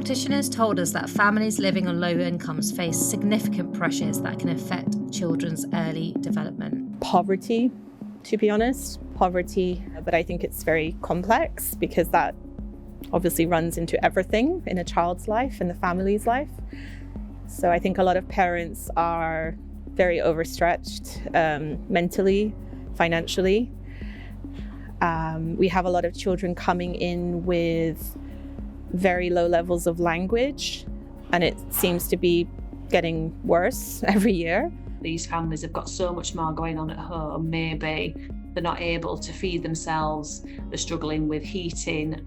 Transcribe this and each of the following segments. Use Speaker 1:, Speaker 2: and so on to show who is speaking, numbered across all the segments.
Speaker 1: Practitioners told us that families living on low incomes face significant pressures that can affect children's early development.
Speaker 2: Poverty, to be honest, but I think it's very complex because that obviously runs into everything in a child's life and the family's life. So I think a lot of parents are very overstretched mentally, financially. We have a lot of children coming in with very low levels of language, and it seems to be getting worse every year.
Speaker 3: These families have got so much more going on at home. Maybe they're not able to feed themselves, they're struggling with heating,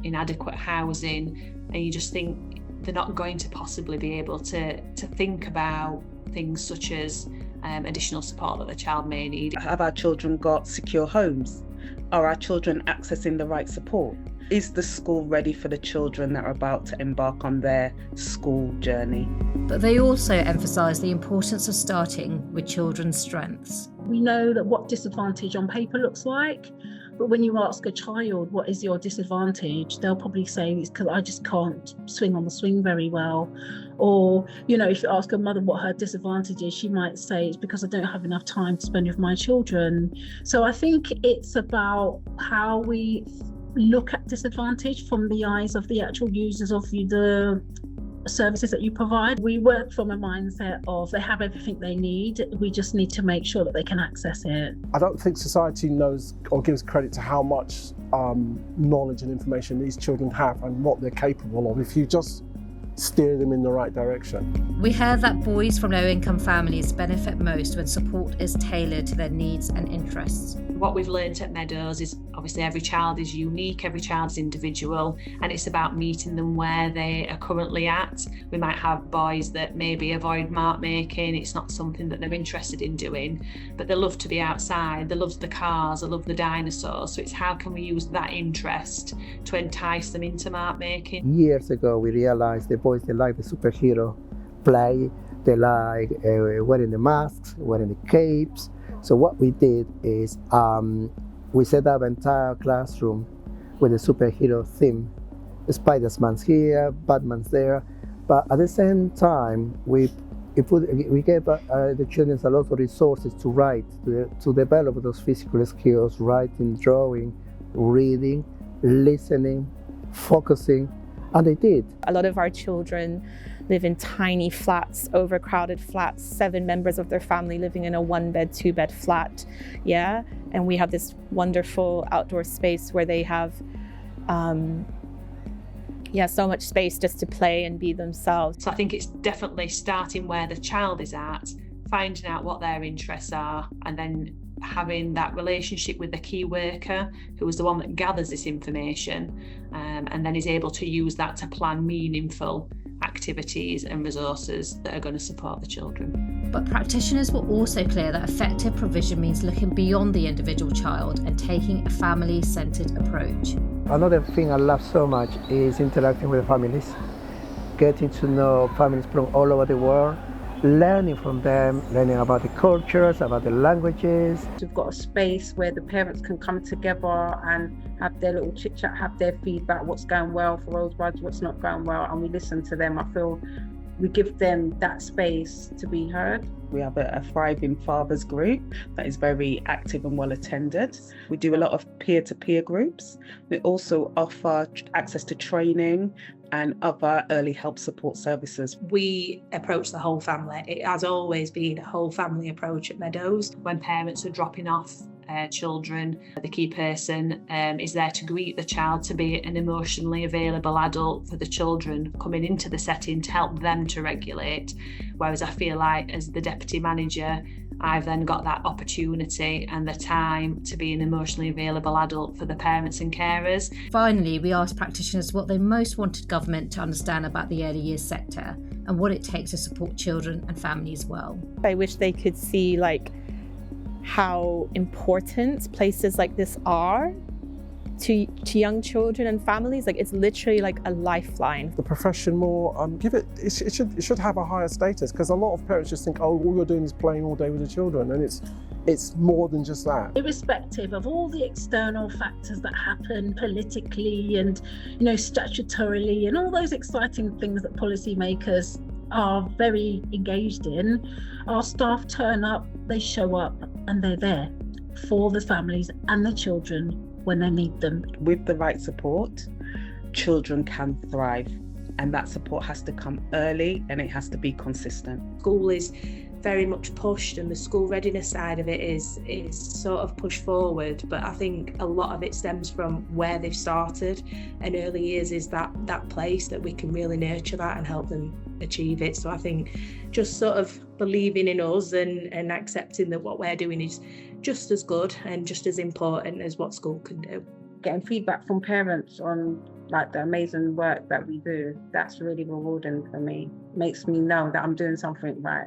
Speaker 3: inadequate housing, and you just think they're not going to possibly be able to think about things such as additional support that the child may need.
Speaker 4: Have our children got secure homes? Are our children accessing the right support? Is the school ready for the children that are about to embark on their school journey?
Speaker 1: But they also emphasise the importance of starting with children's strengths.
Speaker 5: We know that what disadvantage on paper looks like, but when you ask a child what is your disadvantage, they'll probably say it's because I just can't swing on the swing very well. Or, if you ask a mother what her disadvantage is, she might say it's because I don't have enough time to spend with my children. So I think it's about how we look at disadvantage from the eyes of the actual users of the services that you provide. We work from a mindset of they have everything they need, we just need to make sure that they can access it.
Speaker 6: I don't think society knows or gives credit to how much knowledge and information these children have and what they're capable of if you just steer them in the right direction.
Speaker 1: We heard that boys from low-income families benefit most when support is tailored to their needs and interests.
Speaker 3: What we've learned at Meadows is obviously every child is unique, every child is individual, and it's about meeting them where they are currently at. We might have boys that maybe avoid mark making, it's not something that they're interested in doing, but they love to be outside, they love the cars, they love the dinosaurs, so it's how can we use that interest to entice them into mark making.
Speaker 7: Years ago we realized the boys, they like the superhero play, they like wearing the masks, wearing the capes. So what we did is we set up an entire classroom with a superhero theme. Spider-Man's here, Batman's there, but at the same time we gave the children a lot of resources to write, to develop those physical skills, writing, drawing, reading, listening, focusing, and they did.
Speaker 2: A lot of our children live in tiny flats, overcrowded flats, 7 members of their family living in a 1-bed, 2-bed flat, yeah? And we have this wonderful outdoor space where they have, so much space just to play and be themselves.
Speaker 3: So I think it's definitely starting where the child is at, finding out what their interests are, and then having that relationship with the key worker who is the one that gathers this information and then is able to use that to plan meaningful activities and resources that are going to support the children.
Speaker 1: But practitioners were also clear that effective provision means looking beyond the individual child and taking a family-centred approach.
Speaker 7: Another thing I love so much is interacting with the families, getting to know families from all over the world, learning from them, learning about the cultures, about the languages.
Speaker 5: We've got a space where the parents can come together and have their little chit chat, have their feedback, what's going well for Rosebuds, what's not going well, and we listen to them. I feel we give them that space to be heard.
Speaker 4: We have a thriving fathers group that is very active and well attended. We do a lot of peer-to-peer groups. We also offer access to training and other early help support services.
Speaker 3: We approach the whole family. It has always been a whole family approach at Meadows. When parents are dropping off children, the key person is there to greet the child, to be an emotionally available adult for the children coming into the setting to help them to regulate. Whereas I feel like as the deputy manager, I've then got that opportunity and the time to be an emotionally available adult for the parents and carers.
Speaker 1: Finally, we asked practitioners what they most wanted government to understand about the early years sector and what it takes to support children and families well.
Speaker 2: I wish they could see how important places like this are to young children and families. It's literally a lifeline.
Speaker 6: The profession more, it should have a higher status, because a lot of parents just think, oh, all you're doing is playing all day with the children, and It's more than just that.
Speaker 5: Irrespective of all the external factors that happen politically and, you know, statutorily and all those exciting things that policymakers are very engaged in, our staff turn up, they show up, and they're there for the families and the children when they need them.
Speaker 4: With the right support, children can thrive, and that support has to come early and it has to be consistent.
Speaker 3: School is very much pushed, and the school readiness side of it is sort of pushed forward, but I think a lot of it stems from where they've started, and early years is that place that we can really nurture that and help them achieve it. So I think just sort of believing in us and accepting that what we're doing is just as good and just as important as what school can do.
Speaker 8: Getting feedback from parents on like the amazing work that we do, that's really rewarding for me. Makes me know that I'm doing something right.